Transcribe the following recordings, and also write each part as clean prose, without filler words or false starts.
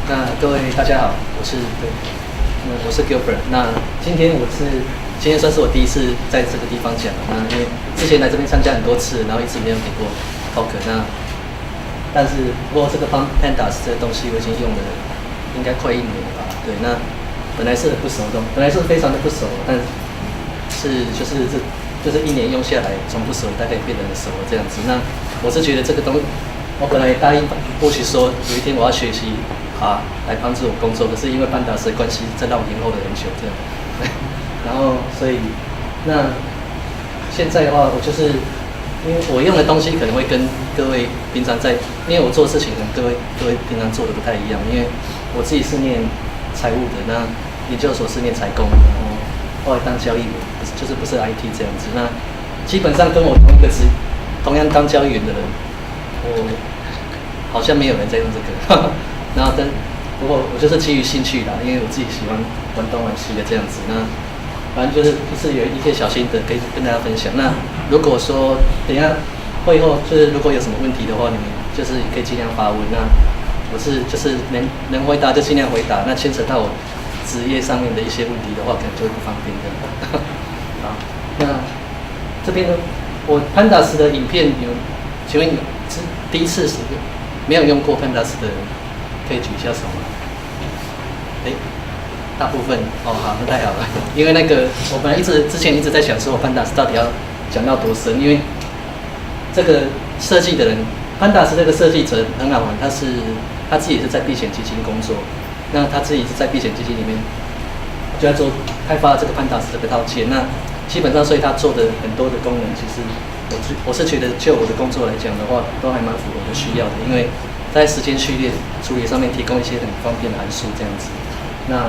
那各位大家好，我是 Gilbert。那今天算是我第一次在这个地方讲。那因为之前来这边参加很多次，然后一直没有给过 talk。但是不过这个 Pandas 这个东西我已经用了应该快1年了吧？对，那本来是很不熟的，本来是非常的不熟，但是就是1年用下来，从不熟大概变得很熟了这样子。那我是觉得这个我本来答应或许说有一天我要学习来帮助我工作，可是因为班达斯的关系，这让我延后了很久这样。然后所以那现在的话，我就是因为我用的东西可能会跟各位平常因为我做事情跟各位平常做的不太一样，因为我自己是念财务的，那研究所是念财工，然后后来当交易员，不是 IT 这样子。那基本上跟我同样当交易员的人，我好像没有人在用这个。然后不过我就是基于兴趣啦，因为我自己喜欢玩东玩西的这样子。那反正就是有一些小心得可以跟大家分享。那如果说等一下会后就是如果有什么问题的话，你们就是可以尽量发问。那我就是能回答就尽量回答。那牵扯到我职业上面的一些问题的话，可能就会不方便的。好，那这边呢，我 Pandas 的影片请问是第一次使用没有用过 Pandas 的人？可以举一下手吗？大部分好，那太好了。因为我本来之前一直在想说，我 Pandas 到底要讲到多深？因为这个设计的人 ，Pandas 这个设计者很好玩，他自己也是在避险基金工作，那他自己是在避险基金里面就在开发这个 Pandas 这个套件。那基本上，所以他做的很多的功能，其实我是觉得就我的工作来讲的话，都还蛮符合我的需要的，因为在时间序列处理上面提供一些很方便的函数这样子。那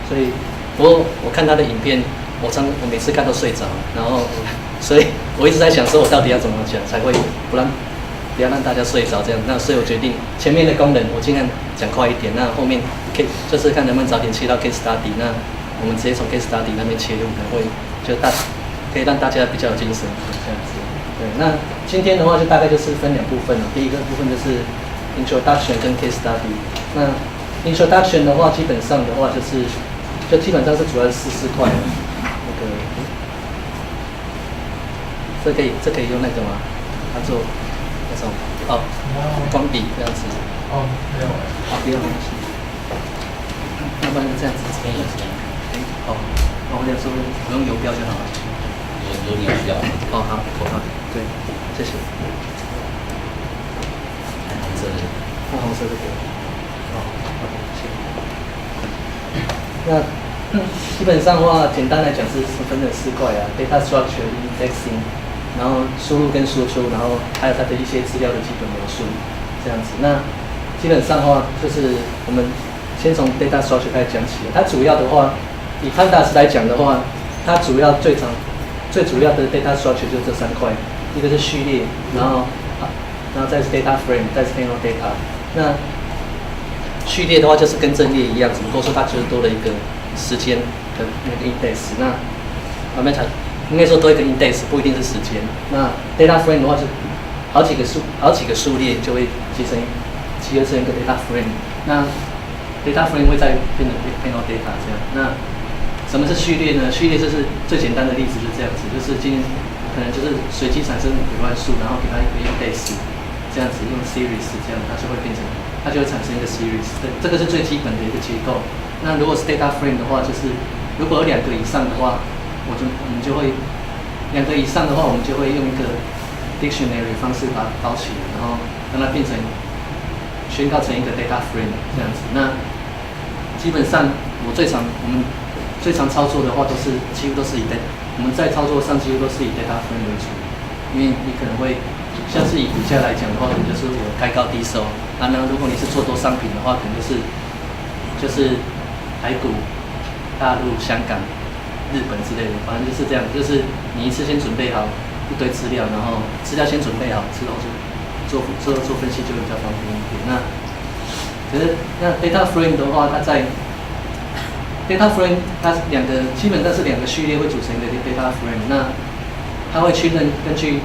所以不过我看他的影片，我每次看都睡着，然后所以我一直在想说，我到底要怎么讲才会不要让大家睡着这样。那所以我决定前面的功能我尽量讲快一点，那后面就是看能不能早点切到 case study。那我们直接从 case study 那边切入，可能会可以让大家比较有精神这样子。对，那今天的话就大概就是分2部分了。第一个部分就是 introduction 跟 case study。那 introduction 的话，基本上的话就基本上是主要是4块。这可以用那个吗？它做那种光笔这样子。没有。不用。要不然就这样子。我想说我用游标就好了。有点需要。好，对，谢谢。红色的。红色这个。谢谢。那基本上的话，简单来讲是分成4块啊 ，data structure、indexing， 然后输入跟输出，然后还有它的一些资料的基本描述，这样子。那基本上的话，就是我们先从 data structure 开始讲起。它主要的话，以 Pandas 来讲的话，它最主要的 data structure 就是这3块，一个是序列，然后再是 data frame， 再是 panel data。那序列的话就是跟阵列一样，只不过说它就是多了一个时间的那个 index。那应该说多一个 index， 不一定是时间。那 data frame 的话是好几个数列就会集合成一个 data frame。那 data frame 会再变成 panel data 这样。那什么是序列呢？序列就是最简单的例子就是这样子，就是今天可能就是随机产生5个乱数，然后给它一个 index， 这样子用 series 这样，它就会产生一个 series。这个是最基本的一个结构。那如果是 data frame 的话，就是如果有2个以上的话，我们就会2个以上的话，我们就会用一个 dictionary 方式把它包起来，然后让它宣告成一个 data frame 这样子。那基本上我们最常操作的话，几乎都是我们在操作上几乎都是以 data frame 为主，因为你可能会像是以股价来讲的话，可能就是有开高低收。那如果你是做多商品的话，可能就是台股、大陆、香港、日本之类的，反正就是这样，就是你一次先准备好一堆资料，然后资料先准备好之后就做分析就比较方便一点。可是data frame 的话，data frame 它基本上是2个序列会组成一个 data frame。那它会根据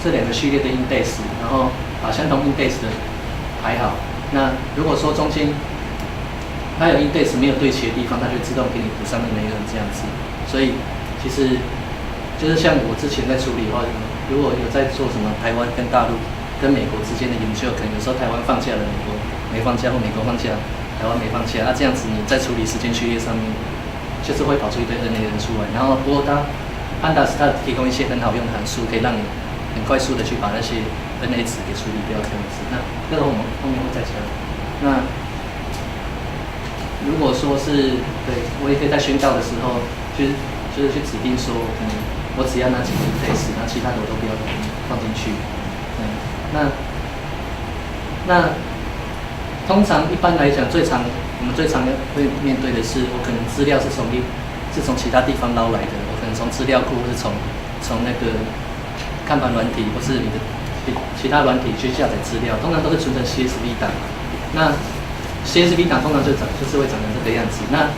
这2个序列的 index， 然后把相同 index 的排好，那如果说中间它有 index 没有对齐的地方，它就自动给你补上那个这样子。所以其实就是像我之前在处理的话，如果有在做什么台湾跟大陆跟美国之间的研究，可能有时候台湾放假了，美国没放假，或美国放假，台湾没放假，那这样子你在处理时间序列上面，就是会跑出一堆 NA 人出来。然后不过Pandas 它提供一些很好用的函数，可以让你很快速的去把那些 NA 值给处理掉这样子。那这个我们后面会再讲。那如果说是对我也可以在宣告的时候，就是去指定说，可能我只要拿几个 index， 然后其他的我都不要放进去。那通常一般来讲，我们最常会面对的是，我可能资料是从其他地方捞来的，我可能从资料库或是从那个看盘软体或是你的其他软体去下载资料，通常都是存成 CSV 档。那 CSV 档通常就是会长成这个样子。那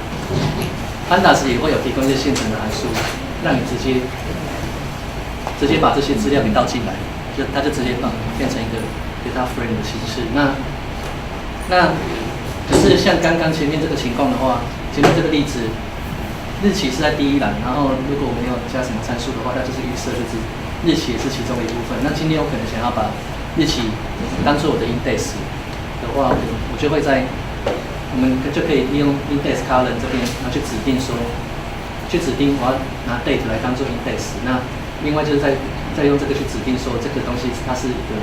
Pandas 也会有提供一些现成的函数，让你直接把这些资料给倒进来，它就直接变成一个 data frame 的形式。那可是像刚刚前面这个情况的话，前面这个例子，日期是在第一栏，然后如果我没有加什么参数的话，它就是预设就是日期也是其中的一部分。那今天我可能想要把日期当做我的 index 的话，我就会我们就可以利用 index column 这边，然后去指定我要拿 date 来当做 index。那另外就是再用这个去指定说这个东西它是一个，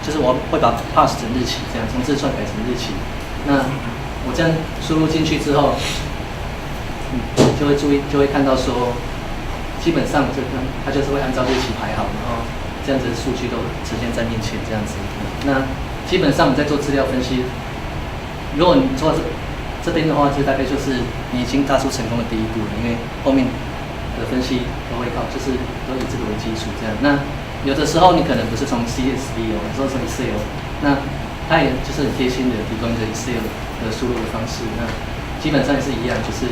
就是我会把 pass 成日期，这样从字串改成日期。那我这样输入进去之后，就会看到说，基本上它就是会按照日期排好，然后这样子的数据都呈现在面前这样子。那基本上我们在做资料分析，如果你做这边的话，就大概就是你已经踏出成功的第一步了，因为后面的分析都会靠，就是都以这个为基础这样。那有的时候你可能不是从 CSV 有时候从 Excel， 那它也就是很贴心的提供一个 Excel 的输入的方式。那基本上也是一样，就是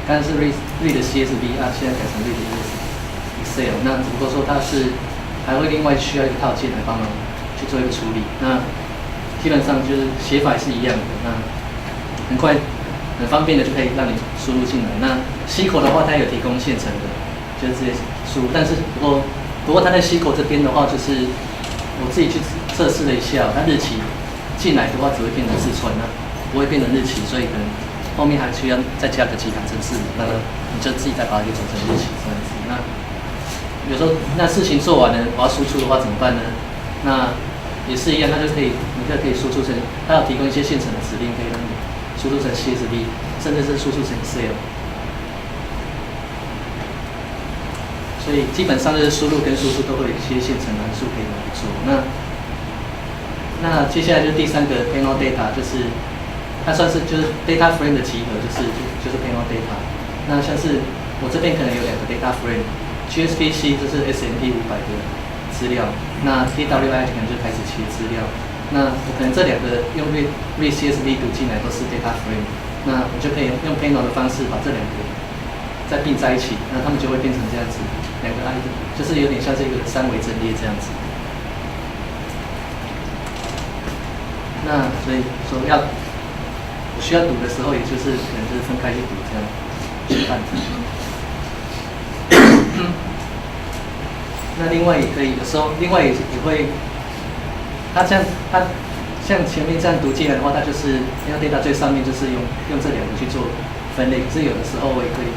刚才是 read 的 CSV 啊，现在改成 read 的 Excel。那只不过说它是还会另外需要一个套件来帮忙去做一个处理。那基本上就是写法也是一样的，那很快很方便的就可以让你输入进来。那 SQL 的话，它有提供现成的，就是直接输入。但是不过它在 SQL 这边的话，就是我自己去测试了一下，它日期进来的话只会变成字串，那不会变成日期，所以可能后面还需要再加个几行程式，那你就自己再把它给转成日期这样子。那有时候那事情做完了，我要输出的话怎么办呢？那也是一样，你就可以输出成，它有提供一些现成的指令，可以让你输出成 CSV， 甚至是输出成 Excel。所以基本上就是输入跟输出都会有一些现成的函数可以来做。那接下来就是第三个 panel data， 就是它算是就是 data frame 的集合，就是 panel data。那像是我这边可能有两个 data frame，GSPC 就是 S&P 500的资料，那 TWI 可能就开始切资料。那我可能这两个用 read CSV 读进来都是 data frame， 那我就可以用 panel 的方式把这两个再并在一起，那它们就会变成这样子，两个 item 就是有点像这个三维阵列这样子。那所以说我需要读的时候，也就是可能就是分开去读这样去看。那另外也可以，有时候另外也会，它像前面这样读进来的话，它就是 panel data 最上面就是用这两个去做分类。可是有的时候我也可以，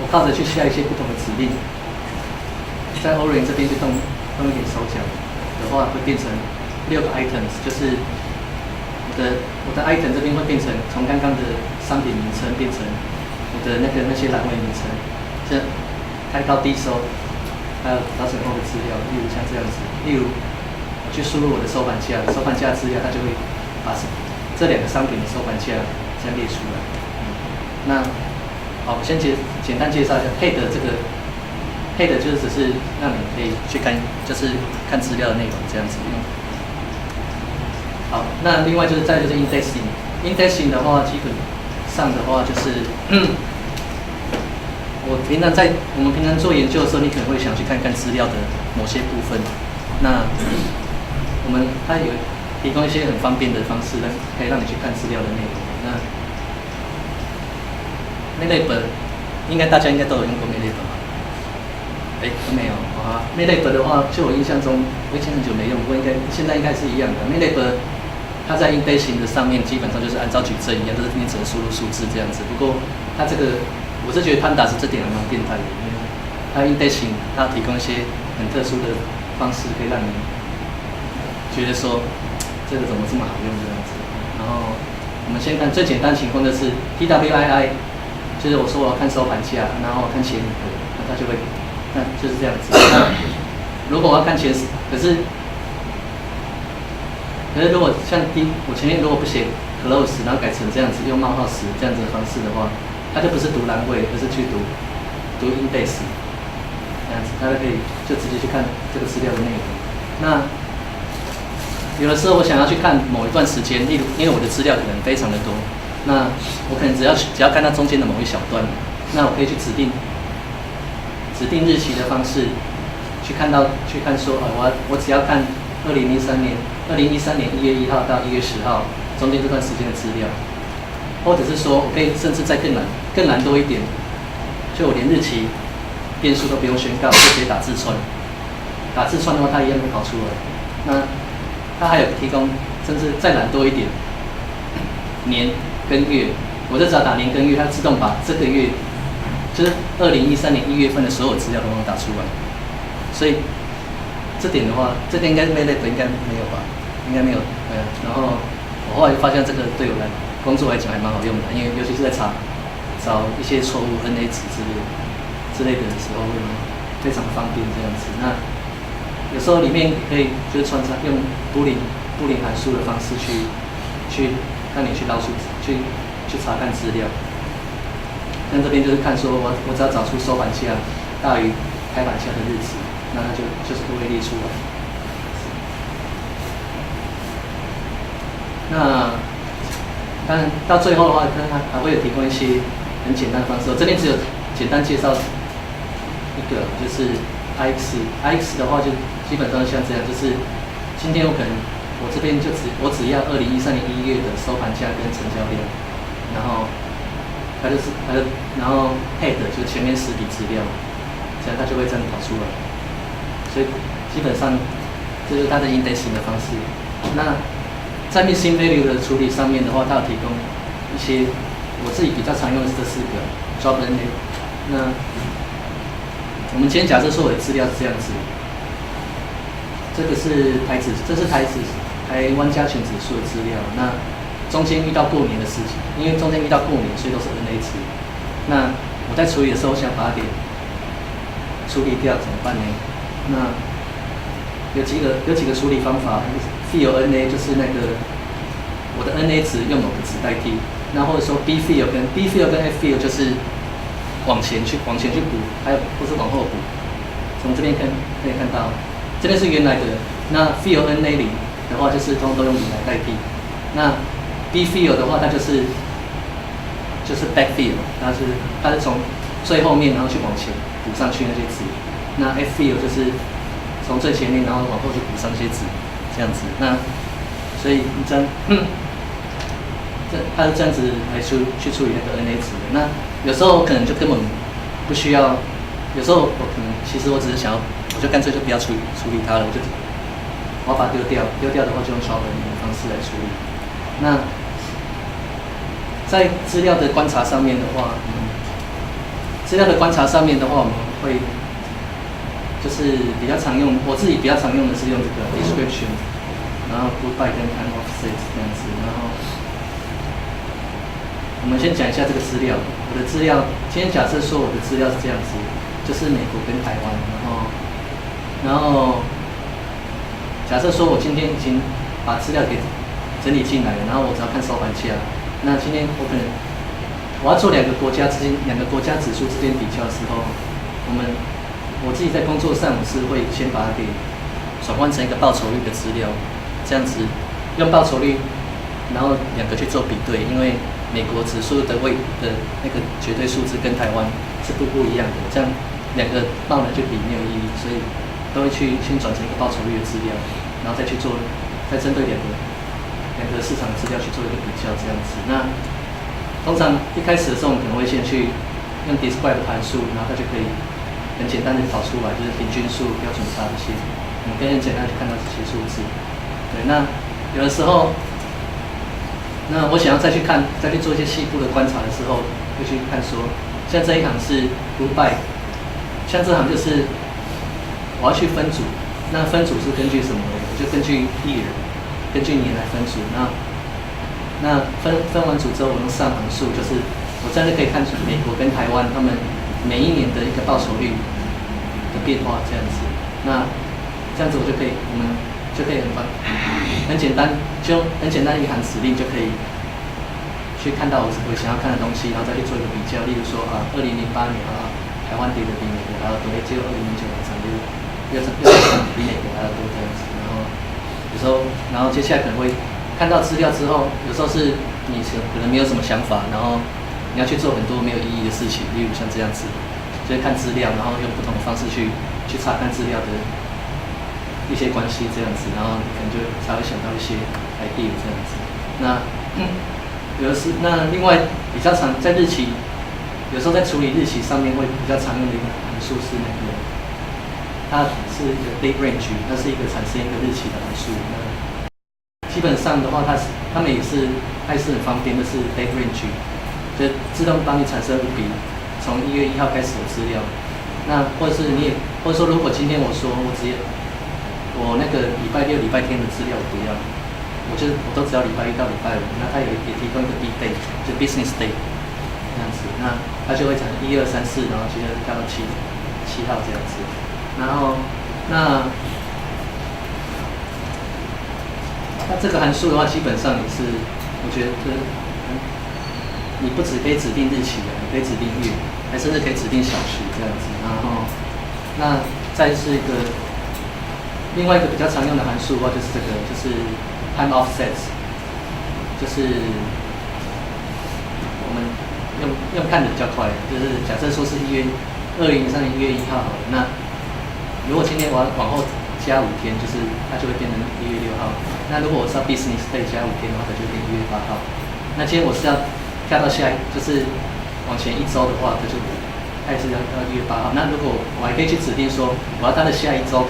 我靠着去下一些不同的指令，在 Orion 这边去动一点手脚的话，会变成6个 items， 就是我的 item 这边会变成从刚刚的商品名称变成我的那些栏位名称，这开高低收。还有调整后的资料，例如像这样子，例如我去输入我的收盘价资料，它就会把这两个商品的收盘价这样列出来。那好，我先简单介绍一下 head 这个 head 就是只是让你可以去看，就是看资料的内容这样子用。好，那另外就是再就是 indexing 的话，基本上的话就是我们平常做研究的时候，你可能会想去看看资料的某些部分。那它提供一些很方便的方式，可以让你去看资料的内容。那 MATLAB 应该大家应该都有用过 MATLAB 吧？都没有啊。MATLAB 的话，就我印象中，我以前很久没用过，现在应该是一样的。MATLAB 它在 indexing 的上面基本上就是按照矩阵一样，都是你只能输入数字这样子。不过它这个，我是觉得 Pandas 这点还蛮变态的，因为它 indexing 它提供一些很特殊的方式，可以让你觉得说这个怎么这么好用这样子。然后我们先看最简单情况就是 TWII， 就是我说我要看收盘价，然后看前5格，那它就会，那就是这样子。如果我要看前10，可是如果像我前面如果不写 close， 然后改成这样子用冒号10这样子的方式的话，它就不是读栏位，而是去读 index， 这样子，它就可以就直接去看这个资料的内容。那有的时候我想要去看某一段时间，例如因为我的资料可能非常的多，那我可能只要看它中间的某一小段，那我可以去指定日期的方式去看说，我只要看2013年1月1号到1月10号中间这段时间的资料，或者是说我可以甚至再更难多一点，就我连日期变数都不用宣告，就直接打字串。打字串的话，它一样会跑出来。那它还有提供，甚至再懒多一点，年跟月，我就只要打年跟月，它自动把这个月，就是2013年1月份的所有资料都能打出来。所以这点的话，这点应该MATLAB应该没有吧？应该没有，对啊。然后我后来就发现这个对我来工作来讲还蛮好用的，因为尤其是在找一些错误 NA 值之类的时候，会非常方便这样子。那有时候里面可以就是穿插用布林函数的方式去让你去捞数去查看资料。那这边就是看说我只要找出收盘价大于开盘价的日子，那它就是会列出来。那当然到最后的话，它还会有提供一些很简单的方式。我这边只有简单介绍一个，就是 IX 的话就基本上像这样，就是今天我可能我这边我只要2013年1月的收盘价跟成交量，然后然后 head 就前面10笔资料，这样它就会这样跑出来。所以基本上这就是它的 indexing 的方式。那在 missing value 的处理上面的话，它有提供一些我自己比较常用的是这4个 drop NA。那我们今天假设说我的资料是这样子，这个是这是台湾加权指数的资料。那中间遇到过年的事情，因为中间遇到过年，所以都是 NA 值。那我在处理的时候，想把它给处理掉，怎么办呢？那有几个处理方法。fill NA 就是那个我的 NA 值用某个值代替，那或者说 B fill 跟 F fill 就是往前去补，还有或是往后补。从这边可以看到，这边是原来的。那 fill NA 里的话，就是通通都用0来代替。那 B fill 的话，它就是 back fill， 它是从最后面然后去往前补上去那些值。那 F fill 就是从最前面然后往后去补上一些值。这样子，那所以你它是这样子来去处理那个 NA 值的。那有时候可能就根本不需要，有时候我可能其实我只是想要，我就干脆就不要处理它了，我要把它丢掉的话就用 drop NA 的方式来处理。那在资料的观察上面的话，我们会就是比较常用，我自己比较常用的是用这个 description， 然后 goodbye 跟 time offset 这样子。然后我们先讲一下这个资料。我的资料，今天假设说我的资料是这样子，就是美国跟台湾，然后假设说我今天已经把资料给整理进来了，然后我只要看收盘价。那今天我要做两个国家指数之间比较的时候，我自己在工作上我是会先把它给转换成一个报酬率的资料，这样子用报酬率，然后两个去做比对，因为美国指数的那个绝对数字跟台湾是不一样的，这样两个报来去比没有意义，所以都会去先转成一个报酬率的资料，然后再去做再针对两个市场资料去做一个比较，这样子。那通常一开始的时候，我们可能会先去用 describe 的函数，然后它就可以很简单的跑出来，就是平均数、标准差这些，你可以很简单的看到这些数字。对，那有的时候，那我想要再去做一些细部的观察的时候，会去看说，像这一行是 group by， 像这行就是我要去分组，那分组是根据什么呢？我就根据 year， 根据年来分组。那分完组之后，我用上行数，就是我真的可以看出美国跟台湾他们每一年的一个报酬率的变化这样子。那这样子我们就可以很简单，就很简单一行指令就可以去看到我想要看的东西，然后再去做一个比较。例如说2008年台湾跌的比美国还要多，只有2009年又比美国还要多这样子。然后有时候，然后接下来可能会看到资料之后，有时候是你可能没有什么想法，然后你要去做很多没有意义的事情，例如像这样子，就是看资料，然后用不同的方式去查看资料的一些关系这样子，然后你可能就才会想到一些 idea 这样子。那另外比较常在日期，有时候在处理日期上面会比较常用的一个函数是那个，它是一个 date range， 它是一个产生一个日期的函数。那基本上的话，它们也是很方便的，是 date range， 就自动帮你产生5笔，从1月1号开始的资料。那或者说如果今天我说我那个礼拜六、礼拜天的资料我不要，我都只要礼拜1到礼拜5，那它也提供一个 big day， 就 business day 这样子，那它就会产生1、2、3、4，然后接着跳到7号这样子。然后那这个函数的话，基本上也是我觉得你不只可以指定日期，你可以指定月，还甚至可以指定小时这样子。然后那再是一个。另外一个比较常用的函数的话，就是这个，就是 time offsets， 就是我们用看的比较快，就是假设说是2003年1月1号好了，那如果今天我要往后加5天，就是它就会变成1月6号。那如果我是要 business day 加5天的话，它就变1月8号。那今天我是要跳到就是往前1周的话，它也是要1月8号。那如果我还可以去指定说，我要它的下一周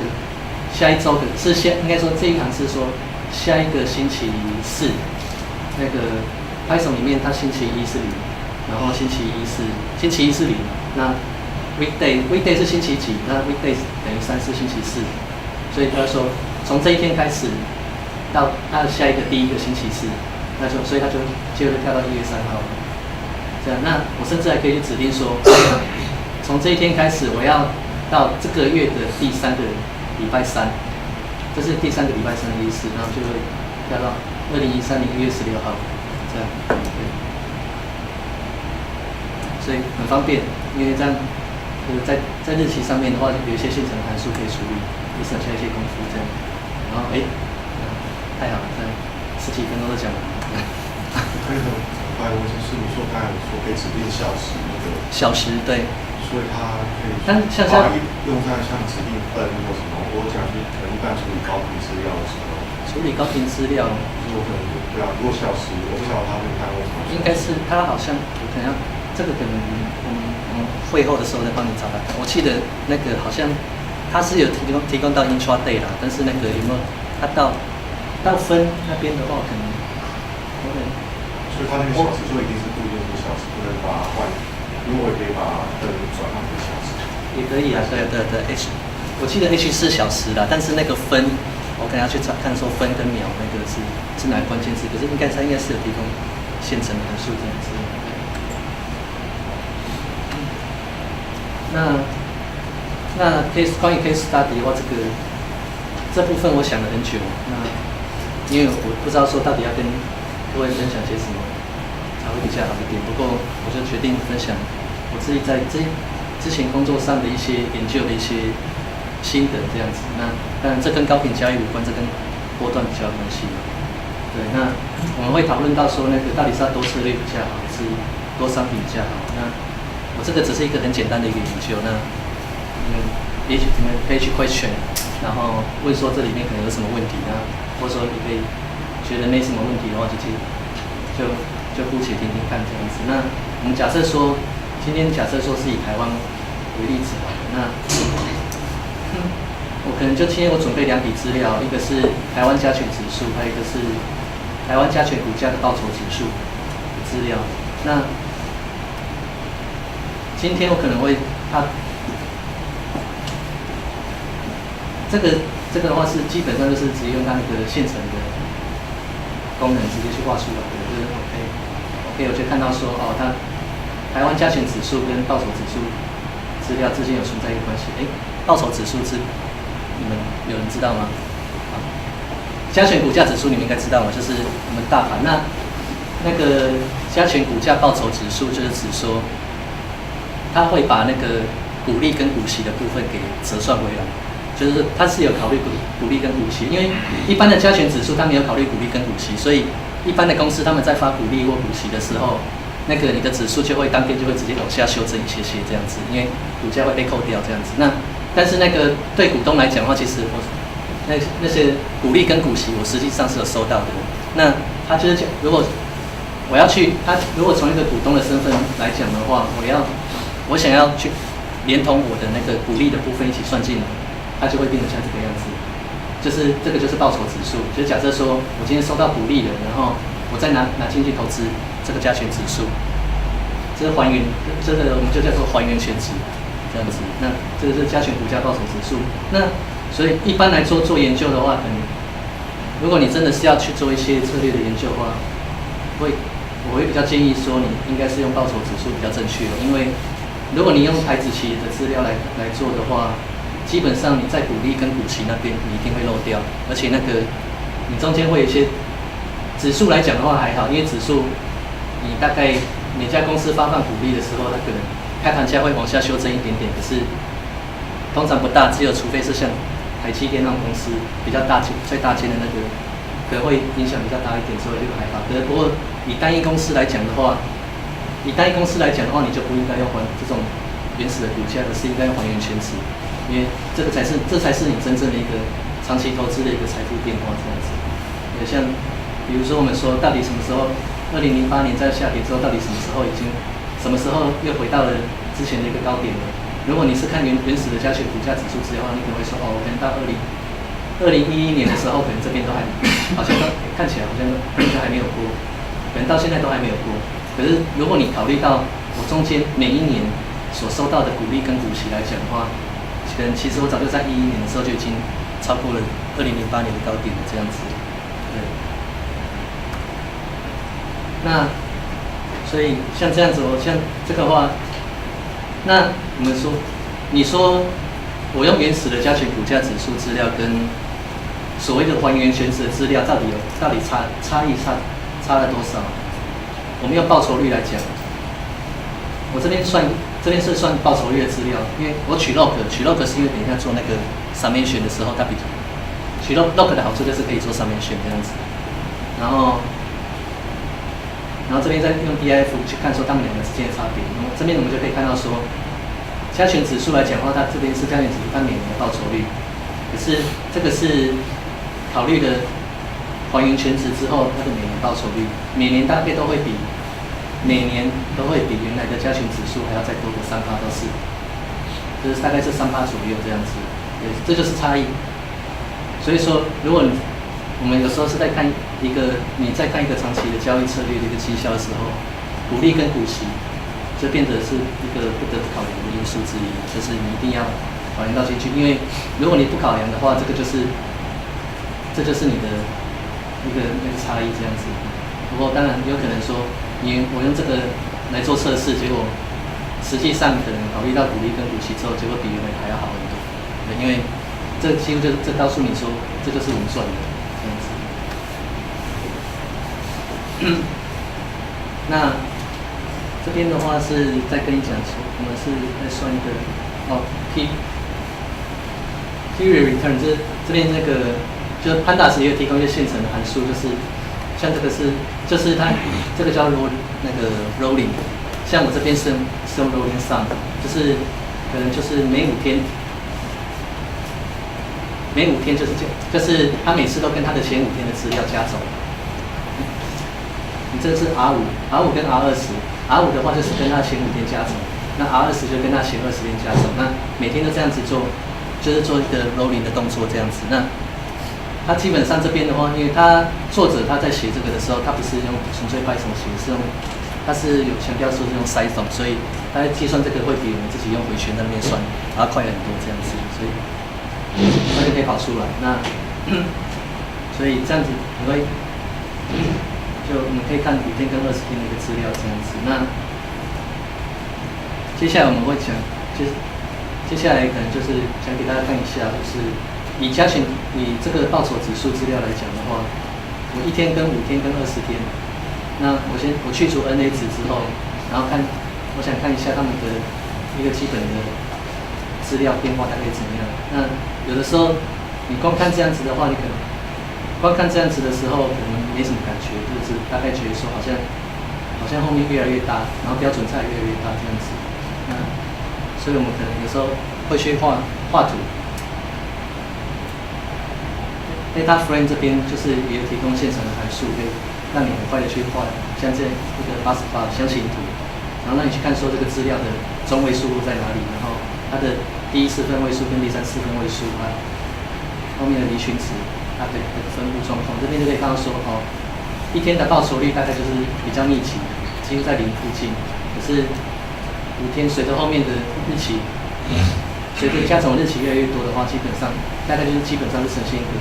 是应该说这一行是说下一个星期4，那个 Python 里面它星期1是0，然后星期一是0，那 weekday 是星期几？那 weekday 等于3是星期4，所以他说从这一天开始到它的下一个第一个星期4，所以他就接着跳到1月3号。这样，那我甚至还可以去指定说，从这一天开始我要到这个月的第3个礼拜3，这是第3个礼拜3的意思，然后就会跳到2013年1月16号，这样，对，所以很方便，因为这样，在日期上面的话，有一些现成函数可以处理，也省下一些功夫，这样，然后太好了，这样10几分钟都讲完了。我就是你说刚才说可以指定小时那个小时，对。所以它可以，但像用在像指定分或什么，我讲是可能一般处理高频资料的时候，处理高频资料，我可能对啊，如果小时我不晓得他会看为什么，应该是他好像可能这个可能我们会后的时候再帮你找到。我记得那个好像他是有提供到 intraday 啦，但是那个有没有他到分那边的话，可能所以他那个小时就一定是固定的小时，不能把它换。如果我可以把灯转换成小时，也可以啊，对 我记得 H 是小时啦，但是那个分，我可能要去看说分跟秒那个是哪个关键字，可是它应该是有提供现成的函数这样子。那关于 case study 的话，这部分我想了很久，那因为我不知道说到底要跟各位分享些什么才会比较好一点，不过我就决定分享我自己在之前工作上的一些研究的一些心得这样子。那当然这跟高频交易无关，这跟波段比较有关系。对，那我们会讨论到说那个到底是要多策略比较好，还是多商品比较好。那我这个只是一个很简单的一个研究，那也许你们可以去 question， 然后问说这里面可能有什么问题，那或者说你可以觉得没什么问题的话，就姑且听听看这样子。那我们假设说，今天假设说是以台湾为例子好了，那我可能就今天我准备2笔资料，一个是台湾加权指数，还有一个是台湾加权股价的报酬指数的资料。那今天我可能会这个的话是基本上就是直接用它那个现成的功能直接去画出来的，就是 OK， 我就看到说哦，它台湾加权指数跟报酬指数资料之间有存在一个关系。报酬指数是你们有人知道吗？加权股价指数你们应该知道嘛，就是我们大盘。那个加权股价报酬指数就是指说，它会把那个股利跟股息的部分给折算回来。就是它是有考虑股利跟股息，因为一般的加权指数它没有考虑股利跟股息，所以一般的公司他们在发股利或股息的时候，那个你的指数就会当天就会直接往下修正一些这样子，因为股价会被扣掉这样子。但是那个对股东来讲的话，其实那些股利跟股息我实际上是有收到的。那他就是讲，如果我要去，他如果从一个股东的身份来讲的话，我想要去连同我的那个股利的部分一起算进来。它就会变成像这个样子，就是这个就是报酬指数。就是假设说我今天收到股利了，然后我再拿进去投资这个加权指数，这是还原，这个我们就叫做还原权值，这样子。那这个是加权股价报酬指数。那所以一般来做研究的话，如果你真的是要去做一些策略的研究的话，我会比较建议说你应该是用报酬指数比较正确，因为如果你用台指期的资料来做的话。基本上你在股利跟股息那边你一定会漏掉，而且那个你中间会有一些指数来讲的话还好，因为指数你大概每家公司发放股利的时候，它可能开盘价会往下修正一点点，可是通常不大，只有除非是像台积电那种公司比较最大间的那个，可能会影响比较大一点，所以就还好。不过以单一公司来讲的话，你就不应该用这种原始的股价，而是应该用还原权值。因为这才是你真正的一个长期投资的一个财富变化这样子。像比如说我们说，到底什么时候2008年在下跌之后，到底什么时候又回到了之前的一个高点了？如果你是看原始的加权股价指数资料的话，你可能会说哦，可能到2011年的时候，可能这边都还好像看起来好像都还没有过，可能到现在都还没有过。可是如果你考虑到我中间每一年所收到的股利跟股息来讲的话，其实我早就在2011年的时候就已经超过了2008年的高点了，这样子。对。那所以像这样子，像这个话，那我们说，你说我用原始的加权股价指数资料跟所谓的还原权值的资料，到底差异差了多少？我们用报酬率来讲，我这边是算报酬率的资料，因为我取 log 是因为等一下做那个 summation 的时候，它取 log 的好处就是可以做 summation 这样子，然后这边再用 DIF 去看说它们两个之间的差别。然后这边我们就可以看到说，加权指数来讲的话，它这边是加权指数它每年的报酬率，可是这个是考虑的还原权值之后，它的每年报酬率每年大概都会比原来的加权指数还要再多个3%到4%，就是大概是3%左右这样子。对，这就是差异。所以说，如果我们有时候是在看你在看一个长期的交易策略的一个绩效的时候，股利跟股息就变得是一个不得不考量的因素之一，就是你一定要考量到进去。因为如果你不考量的话，这就是你的一个差异这样子。不过当然有可能说，我用这个来做测试，结果实际上可能考虑到股利跟股息之后，结果比原来还要好很多。对，因为这几乎这告诉你说，这就是我们赚的这样子。那这边的话是在跟你讲说，我们是在算一个period return， 这边那个就是Pandas也有提供一个现成的函数，就是像这个就是它这个叫rolling， 像我这边是用 rolling sum， 就是可能就是每5天每5天就是就是他每次都跟他的前5天的资料加总。你这是 R5 跟 R20，R5 的话就是跟他前5天加总，那 R20就跟他前20天加总，那每天都这样子做，就是做一个 rolling 的动作这样子。那他基本上这边的话，因为他作者他在写这个的时候，他不是用纯粹 Python 写，是用他是有强调说是用 Python， 所以他在计算这个会比我们自己用回旋在那边算还要快很多这样子，所以他就可以跑出来。那所以这样子你会就你可以看5天跟20天的一个资料这样子。那接下来我们会讲，就是接下来可能就是想给大家看一下，就是以加权以这个报酬指数资料来讲的话，我1天跟5天跟20天，那我去除 NA 值之后，然后我想看一下他们的一个基本的资料变化大概怎么样。那有的时候你光看这样子的话，你可能光看这样子的时候可能没什么感觉，就是大概觉得说好像后面越来越大，然后标准差也越来越大这样子。那所以我们可能有时候会去画图。Data Frame 这边就是也有提供现成的函数，可以让你很快的去画像这一个88的箱型图，然后让你去看说这个资料的中位数落在哪里，然后它的第14分位数跟第3 4分位数啊，后面的离群值它的分布状况，这边就可以看到说1天的报酬率大概就是比较密集，几乎在0附近，可是5天随着后面的日期，随着加总日期越来越多的话，基本上是呈现一个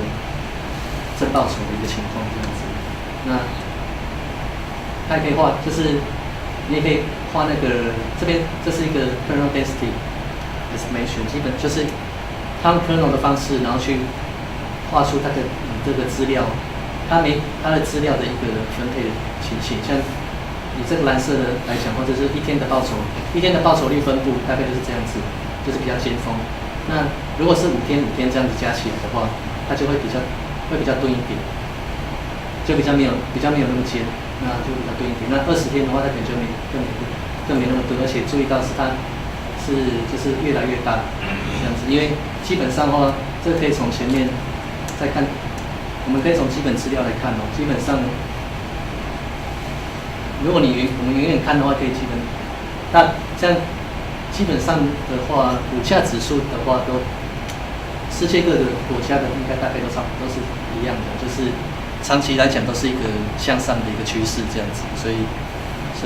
正报酬的一个情况这样子。那它也可以画，就是你也可以画那个这边，这是一个 kernel density estimation， 基本就是它用 kernel 的方式，然后去画出它的这个资料，它的资料的一个分配的情形。像以这个蓝色的来讲，或者是1天的报酬率分布大概就是这样子，就是比较尖峰。那如果是5天这样子加起来的话，它就会比较钝一点，就比较没有那么尖，那就比较钝一点。那20天的话，它可能就更没那么钝，而且注意到是它就是越来越大这样子，因为基本上的话，这个可以从前面再看，我们可以从基本资料来看哦。基本上，如果我们远远看的话，可以这样基本上的话，股价指数的话都。世界各个国家的应该大概都是一样的，就是长期来讲都是一个向上的一个趋势这样子，所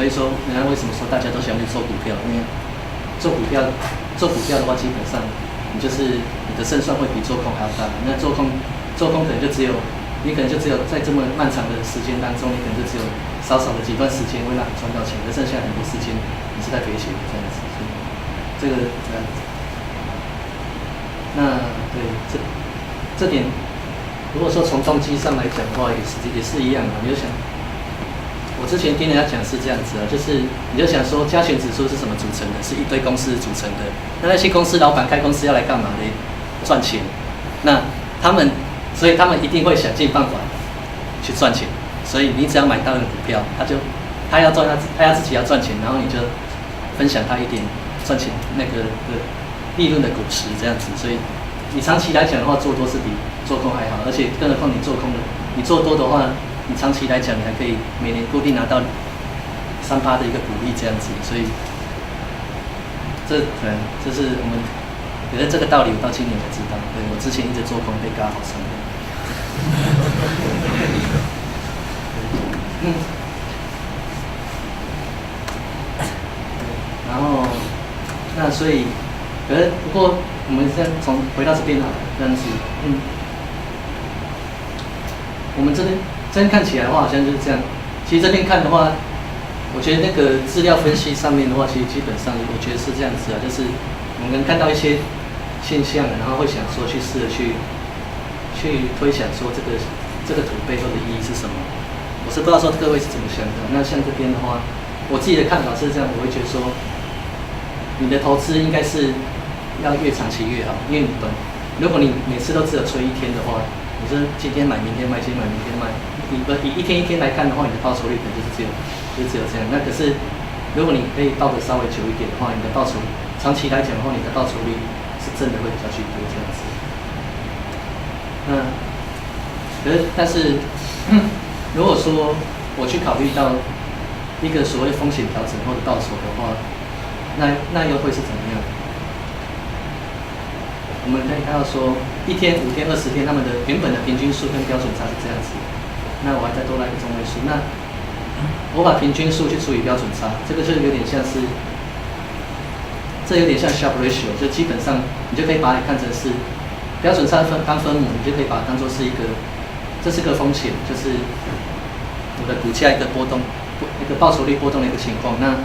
以说，人家为什么说大家都想去做股票？因为做股票的话，基本上你的胜算会比做空还要大。那做空可能就只有在这么漫长的时间当中，你可能就只有少少的几段时间会让你赚到钱，而剩下很多时间你是在赔钱这样子。这个这样子。那对这点，如果说从动机上来讲的话，也是一样的。你就想，我之前听人家讲是这样子啊，就是你就想说，加权指数是什么组成的？是一堆公司组成的。那些公司老板开公司要来干嘛呢？赚钱。所以他们一定会想尽办法去赚钱。所以你只要买到的股票，他要自己要赚钱，然后你就分享他一点赚钱那个利润的果实这样子。所以你长期来讲的话，做多是比做空还好，而且更何况你做多的话，你长期来讲你还可以每年固定拿到3%的一个股利这样子。所以这是我们觉得这个道理，我到今年才知道。对，我之前一直做空被嘎好伤。然后那所以，不过我们先回到这边好了，这样子，我们这边看起来的话，好像就是这样。其实这边看的话，我觉得那个资料分析上面的话，其实基本上我觉得是这样子啊，就是我们能看到一些现象，然后会想说去试着去推想说这个图背后的意义是什么。我是不知道说各位是怎么想的。那像这边的话，我自己的看法是这样，我会觉得说，你的投资应该是要越长期越好，因为你懂，如果你每次都只有吹1天的话，你是今天买明天卖，今天买明天卖，你以一天一天来看的话，你的报酬率可能就是只有这样。那可是如果你可以抱得稍微久一点的话，你的报酬长期来讲的话，你的报酬率是真的会比较去多这样子。但是如果说我去考虑到一个所谓风险调整后的报酬的话，那又会是怎么样？我们可以看到说，1天、5天、20天，他们的原本的平均数跟标准差是这样子。那我还再多来一个中位数，那我把平均数去除以标准差，这个就有点像是，这有点像 Sharpe ratio， 就基本上你就可以把它看成是标准差当分母，你就可以把它当做是一个，这是个风险，就是我的股价一个波动，一个报酬率波动的一个情况。那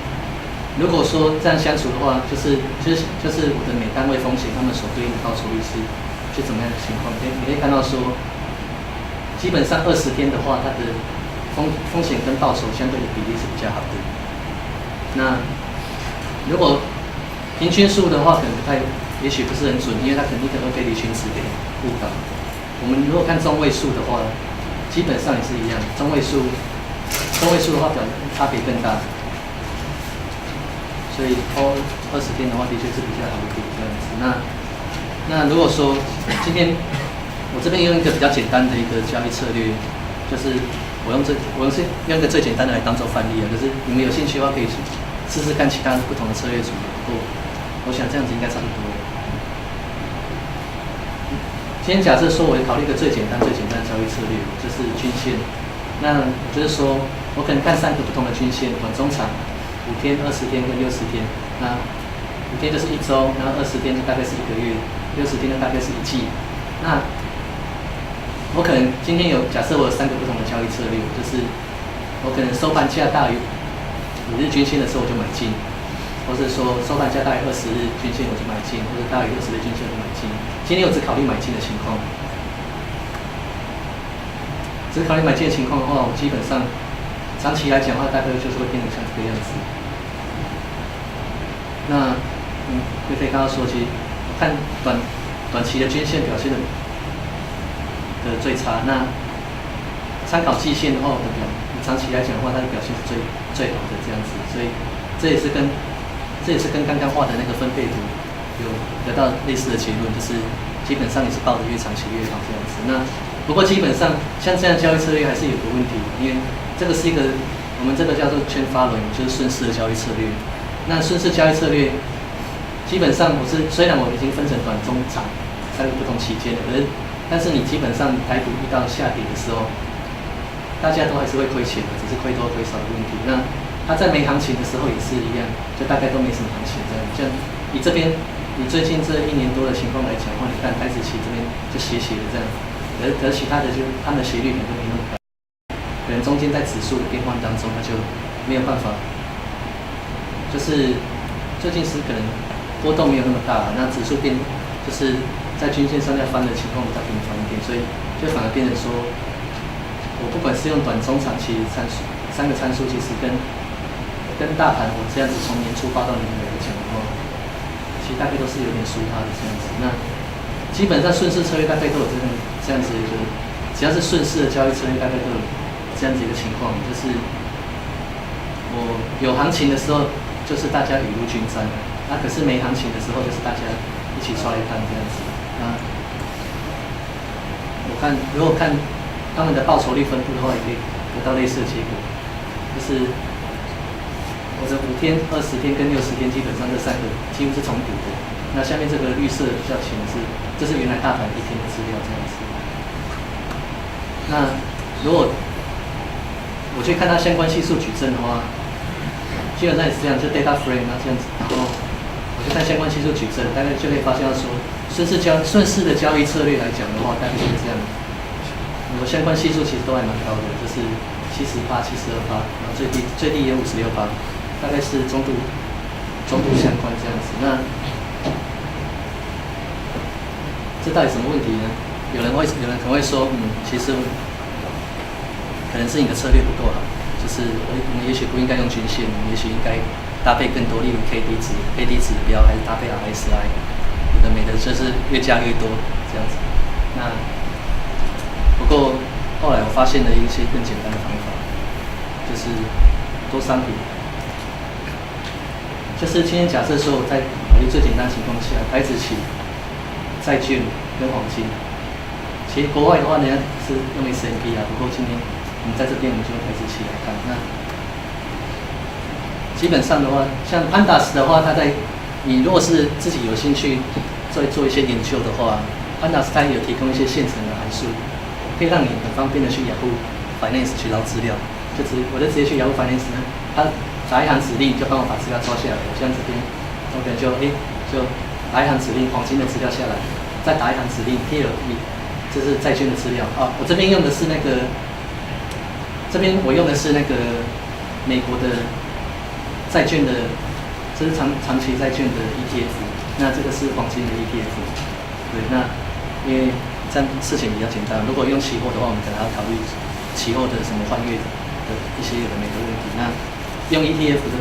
如果说这样相处的话，就是我的每单位风险，他们所对应的报酬率是怎么样的情况？你可以看到说，基本上20天的话，它的风险跟报酬相对的比例是比较好的。那如果平均数的话，可能也许不是很准，因为它肯定会被离群值给误导。我们如果看中位数的话，基本上也是一样，中位数的话，差别更大。所以20天的话，的确是比较好一点这样子。那如果说今天我这边用一个比较简单的一个交易策略，就是我用一个最简单的来当做范例啊。可是你们有兴趣的话，可以试试看其他不同的策略组合。我想这样子应该差不多了。今天假设说我考虑一个最简单的交易策略，就是均线。那我就是说我可能看3个不同的均线，短、中、长，5天、20天跟60天。那5天就是1周，然后20天就大概是1个月，60天就大概是1季。那我可能今天假设我有3个不同的交易策略，就是我可能收盘价大于5日均线的时候我就买进，或是说收盘价大于20日均线我就买进，或者大于60日均线我就买进。今天我只考虑买进的情况，的话，我基本上长期来讲的话，大概就是会变成像这个样子。那就可以看到说，其实看短期的均线表现的最差。那参考季线的话，长期来讲的话，它的表现是最好的这样子。所以这也是跟刚刚画的那个分配图有得到类似的结论，就是基本上也是抱得越长期越好这样子。那不过基本上像这样交易策略还是有个问题，因为这个是一个我们这个叫做圈following，就是顺势的交易策略。那顺势交易策略基本上虽然我已经分成短、中、长3个不同期间了，但是你基本上台股遇到下跌的时候，大家都还是会亏钱的，只是亏多亏少的问题。那它在没行情的时候也是一样，就大概都没什么行情这样。像你这边，你最近这1年多的情况来讲的话，你看台指期这边就斜斜的这样，而其他的就它们的斜率可能没那么高，可能中间在指数的变换当中，它就没有办法，就是最近是可能波动没有那么大，那指数就是在均线上要翻的情况比较频繁一点，所以就反而变成说，我不管是用短、中、长期参数3个参数，其实跟大盘我这样子从年初报到年尾来讲的话，其实大概都是有点输它的这样子。那基本上顺势策略大概都有这样子一个，只要是顺势的交易策略，大概都有这样子一个情况，就是我有行情的时候，就是大家雨露均沾；那可是没行情的时候，就是大家一起刷来看这样子。那如果看他们的报酬率分布的话，也可以得到类似的结果，就是我的5天、20天跟60天，基本上这3个几乎是重叠的。那下面这个绿色比较浅的这是原来大盘1天的资料这样子。那如果我去看它相关系数矩阵的话，基本上也是这样，就 data frame 这样子，然后我去看相关系数矩阵，大概就可以发现到说，顺势的交易策略来讲的话，大概就是这样。我相关系数其实都还蛮高的，就是70%、72%，然后最低也有56%，大概是中度相关这样子。那这到底什么问题呢？有人可能会说，其实可能是你的策略不够好，就是我们也许不应该用均线，我们也许应该搭配更多，例如 KD 指标，还是搭配 RSI， 有的没的，就是越加越多这样子。那不过后来我发现了一些更简单的方法，就是多商品。就是今天假设说我在考虑最简单的情况下，台指期、债券跟黄金，其其实国外的话，人家是用 SMP 啊，不过今天我们在这边我们就用台式器来看。那基本上的话，像 Pandas 的话，你如果是自己有兴趣做一些研究的话，Pandas 它也有提供一些现成的函数，可以让你很方便的去 Yahoo Finance 去捞资料。我就直接去 Yahoo Finance 呢，它打一行指令就帮我把资料抓下来。像这边，我可能就打一行指令，黄金的资料下来，再打一行指令 PLE， 这是债券的资料啊。我这边用的是那个美国的债券的，这是长期债券的 ETF， 那这个是黄金的 ETF。对，那因为这样事情比较简单。如果用期货的话，我们可能要考虑期货的什么换月的一些有的没的问题。那用 ETF 的，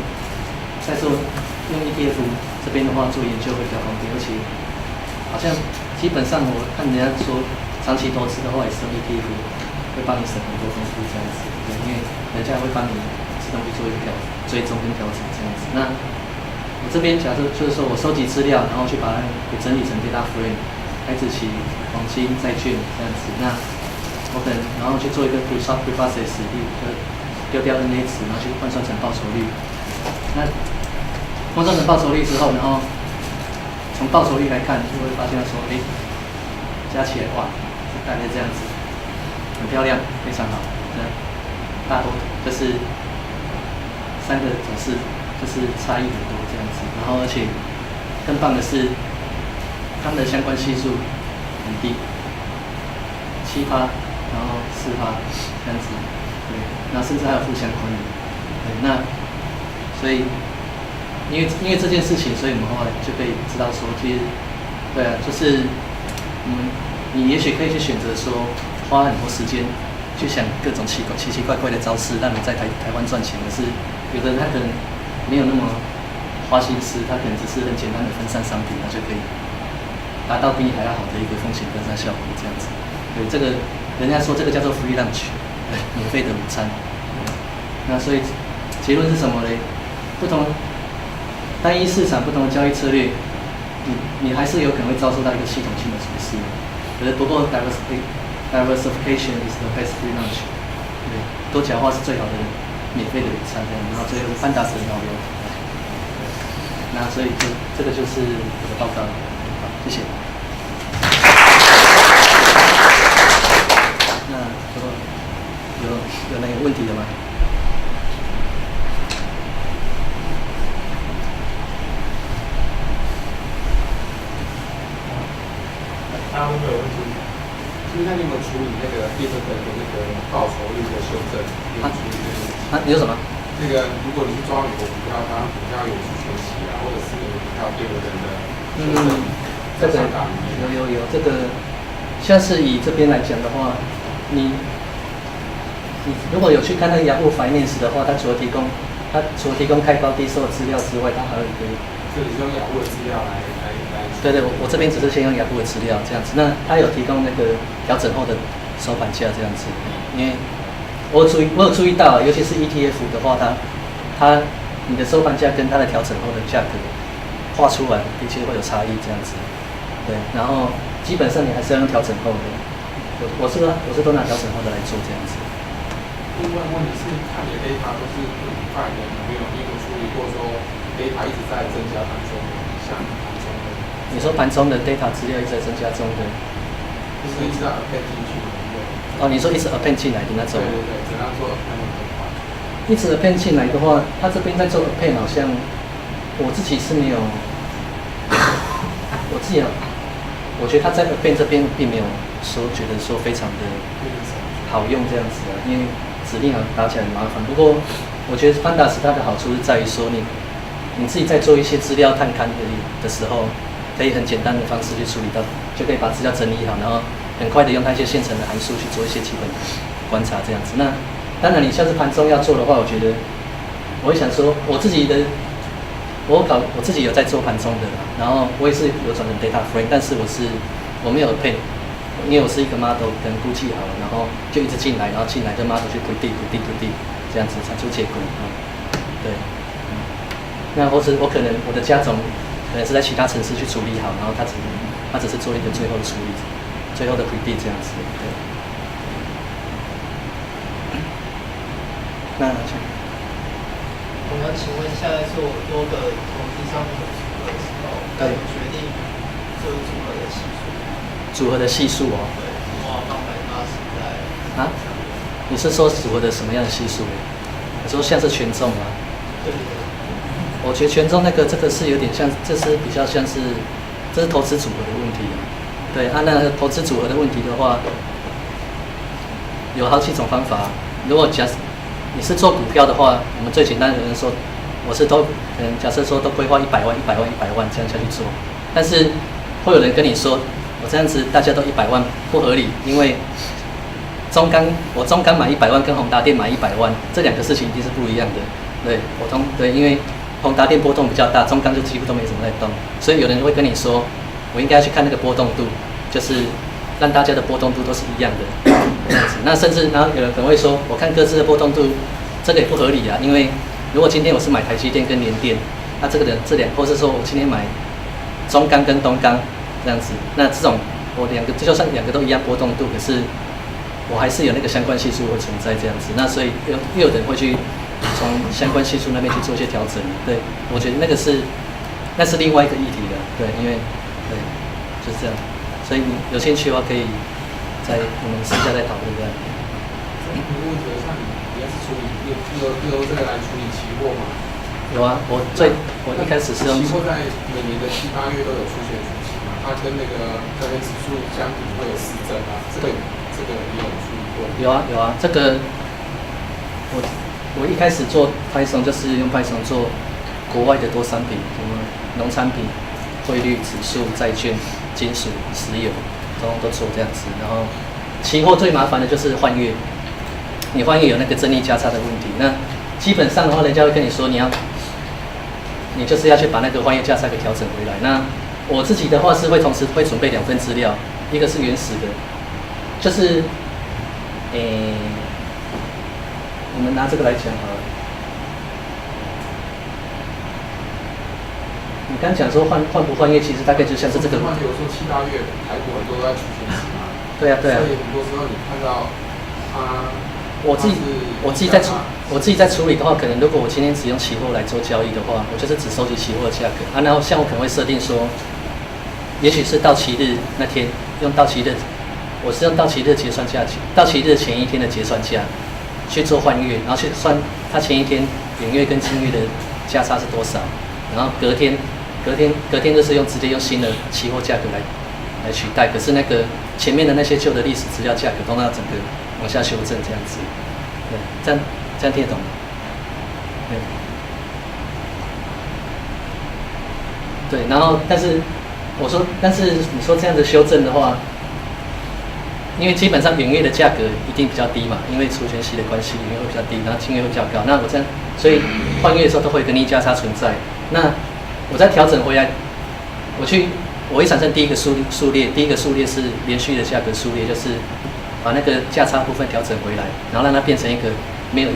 用 ETF 这边的话做研究会比较方便，而且好像基本上我看人家说长期投资的话也是用 ETF， 会帮你省很多功夫这样子，因为人家会帮你自动去做一个追踪跟调整这样子。那我这边假设就是说我收集资料，然后去把它给整理成 data frame， 开始起黄金债券这样子。那我可能然后去做一个 preprocess， 就丢掉 NA 值，然后去换算成报酬率。那换算成报酬率之后，然后从报酬率来看，就会发现说，加起来哇，大概这样子，很漂亮，非常好。大多就是3个总是就是差异很多这样子。然后而且更棒的是，它们的相关系数很低，7%，然后4%这样子。对，那甚至还有负相关的。对，那所以因为这件事情，所以我们后来就可以知道说，其实对啊，就是你也许可以去选择说花很多时间去想各种奇奇怪怪的招式，让你在台湾赚钱。可是有的人他可能没有那么花心思，他可能只是很简单的分散商品，他就可以达到比你还要好的一个风险分散效果这样子。对，这个人家说这个叫做 free lunch， 免费的午餐。那所以结论是什么嘞？不同单一市场不同的交易策略，你还是有可能会遭受到一个系统性的损失。不过 diversification is the best free lunch， 对，多角化是最好的免费的午餐。然后最后是Pandas的导流。那所以这个就是我的报告。好，谢谢。那有哪个问题的吗？大家会有问题，就是那你有没有处理那个第二本的那个报酬率的修正？你有处理这个问题？你说什么？那个如果你去抓美国股票，它股票有除权息啊，或者是股票对我人的修正，这个有这个，像是以这边来讲的话，你如果有去看那个Yahoo Finance的话，它除了提供开高低收的资料之外，它还有一个，就你用Yahoo的资料来。对，我这边只是先用Yahoo的资料这样子。那它有提供那个调整后的收盘价这样子，因为我有注意到，尤其是 ETF 的话，你的收盘价跟它的调整后的价格画出来，的确会有差异这样子。对，然后基本上你还是要用调整后的。我是都拿调整后的来做这样子。另外问题是，看你的 data 都是很快的，你有处理过说 data 一直在增加当中的，像盘中的。你说盘中的 data 资料一直在增加中的，就是一直在 append 进去的。哦，你说一直 append 进来的那种。对，怎样做 append 的话？一直 append 进来的话，他这边在做 append 好像我自己是没有，我觉得他在 append 这边并没有觉得说非常的好用这样子啊，因为指令打起来很麻烦。不过我觉得 Pandas 它的好处是在于说你自己在做一些资料探勘的时候，可以很简单的方式去处理到，就可以把资料整理好，然后很快的用它一些现成的函数去做一些基本的观察这样子。那当然你像是盘中要做的话，我觉得我会想说我自己有在做盘中的，然后我也是有转成 data frame， 但是我没有配，因为我是一个 model 跟估计好了，然后就一直进来，然后进来就 model 去 predict 这样子产出结果。对，那或者我可能我的加总可能是在其他城市去处理好，然后他只是做一个最后的处理。对，最后的 predict 这样子。对。那我们请问一下，在做多个投资商品的组合的时候，怎么决定这个组合的系数？组合的系数哦。对，哇，80%在啊？你是说组合的什么样的系数？你说像是权重吗？对。我觉得权重这个是有点像，这是比较像是，这是投资组合的问题啊。对，那投资组合的问题的话，有好几种方法。如果你是做股票的话，我们最简单的人说，我是假设说都规划100万这样下去做，但是会有人跟你说，我这样子大家都100万不合理，因为我中钢买100万跟宏达电买100万，这两个事情一定是不一样的。对，因为宏达电波动比较大，中钢就几乎都没什么在动，所以有人会跟你说，我应该要去看那个波动度，就是让大家的波动度都是一样的这样子。那甚至然后有人可能会说，我看各自的波动度，这个也不合理啊，因为如果今天我是买台积电跟联电，那这两，或是说我今天买中钢跟东钢这样子，那这种我就算两个都一样波动度，可是我还是有那个相关系数会存在这样子。那所以又有人会去从相关系数那边去做一些调整。对，我觉得那是另外一个议题了。对，因为对就是这样。所以你有兴趣的话，可以我们私下再讨论这样。如果觉得像你应该是处理用这个来处理期货嘛？有啊，我一开始是用期货在每年的7、8月都有出现主期嘛，它跟那个这边指数相比会有失真啊，这个也有处理过。有啊，这个我一开始做Python就是用Python做国外的多商品，什么农产品、汇率、指数、债券、金属、石油，都做这样子。然后期货最麻烦的就是换月，你换月有那个正逆价差的问题。那基本上的话，人家会跟你说你就是要去把那个换月价差给调整回来。那我自己的话是同时会准备2份资料，一个是原始的，就是我们拿这个来讲好了。你刚讲说换不换月，其实大概就像是这个。换月有时候7、8月台股很多都在出现值嘛。对啊。所以很多时候你看到我自己在处理的话，可能如果我今天只用期货来做交易的话，我就是只收集期货的价格啊。然后像我可能会设定说，也许是到期日那天用到期日，我是用到期日结算价，到期日前一天的结算价去做换月，然后去算它前一天远月跟近月的价差是多少，然后隔天就是直接用新的期货价格来取代。可是那个前面的那些旧的历史资料价格都要整个往下修正这样子。对，这样听得懂吗？对，然后但是你说这样子修正的话，因为基本上远月的价格一定比较低嘛，因为除权息的关系，远月会比较低，然后近月会比较高。那我这样，所以换月的时候都会有个逆价差存在。那我再调整回来，我会产生第一个数列，第一个数列是连续的价格数列，就是把那个价差部分调整回来，然后让它变成一个没有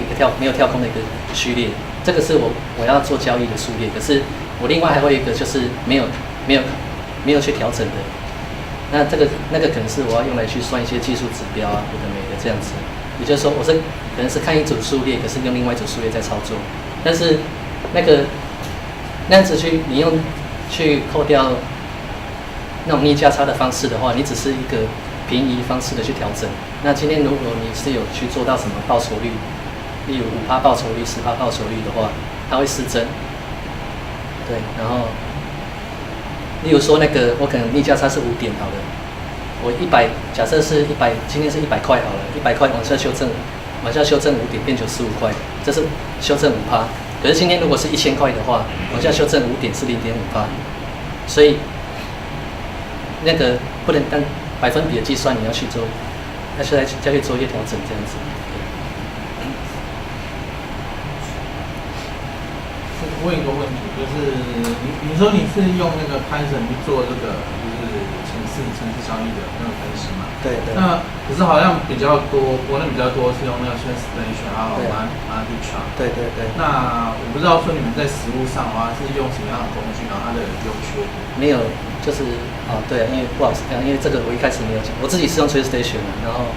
跳空的一个序列。这个是我要做交易的数列。可是我另外还会有一个就是没有去调整的。那那个可能是我要用来去算一些技术指标啊，有的没的这样子。也就是说，可能是看一组数列，可是用另外一组数列在操作。但是那样子你用去扣掉那种逆价差的方式的话，你只是一个平移方式的去调整。那今天如果你是有去做到什么报酬率，例如5%报酬率、10%报酬率的话，它会失真。对，然后例如说我可能逆价差是5点好了，我假设是100，今天是100块好了，100块往下修正5点变95块，这是修正5%。可是今天如果是1000块的话，往下修正5点是0.5%，所以那个不能单百分比的计算，你要去做，再去做一些调整这样子。问一个问题，就是你说你是用那个 Python 去做这个就是城市交易的那个分析嘛？对。那可是好像比较多，国内比较多是用那个 Translation 还有 Arbitrage。对。那我不知道说你们在实务上的话是用什么样的工具，然后它的优缺点？没有，就是对啊，因为不好意思，因为这个我一开始没有讲，我自己是用 TraceStation 的，然后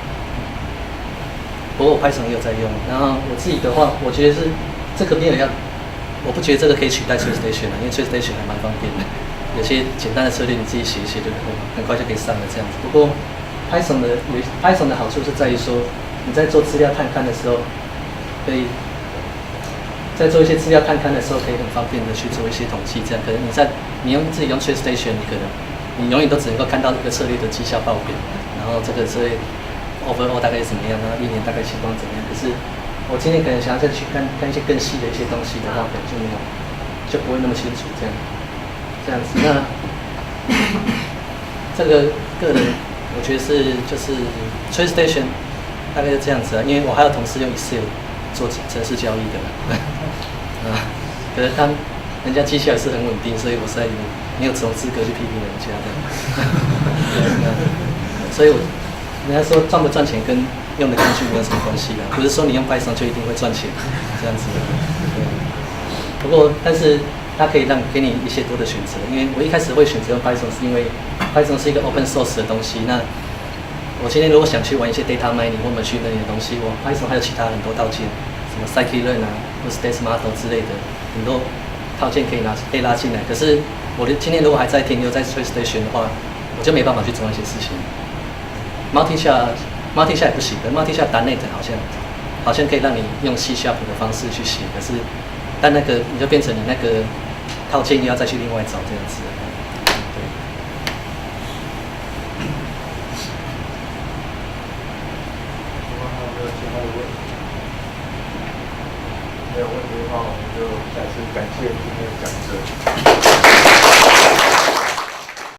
不过我 Python 也有在用，然后我自己的话，我觉得是这个没有要，我不觉得这个可以取代 TraceStation 因为 TraceStation 还蛮方便的，有些简单的策略你自己写一写就很快就可以上了这样子。不过 Python 的好处是在于说，你在做资料探勘的时候，可以在做一些资料探勘的时候，可以很方便的去做一些统计，这样可能你自己用 TraceStation， 你永远都只能够看到一个策略的绩效报表，然后这个策略 overall 大概是怎么样，然后一年大概情况怎么样。可是我今天可能想要再去看一些更细的一些东西的话，可能就不会那么清楚这样子。那这个个人我觉得就是 TraceStation 大概是这样子啊，因为我还有同事用 Excel 做程式交易的可是人家绩效也是很稳定，所以我实在没有什么资格去批评人家的。所以人家说赚不赚钱跟用的工具没有什么关系的，不是说你用 Python 就一定会赚钱这样子的。不过，但是它可以给你一些多的选择，因为我一开始会选择用 Python， 是因为 Python 是一个 open source 的东西。那我今天如果想去玩一些 data mining 或 machine learning 的东西，我 Python 还有其他很多套件，什么 scikit-learn 或 state model 之类的，很多套件可以拉进来。可是今天如果还在停留在 TraceStation 的话，我就没办法去做那些事情。Multi-shot 也不行的 ，Multi-shot.net 好像可以让你用 C# 的方式去写，可是但那个你就变成你那个套件又要再去另外找这样子。对。没有问题的话，我们就再次感谢今天的讲者。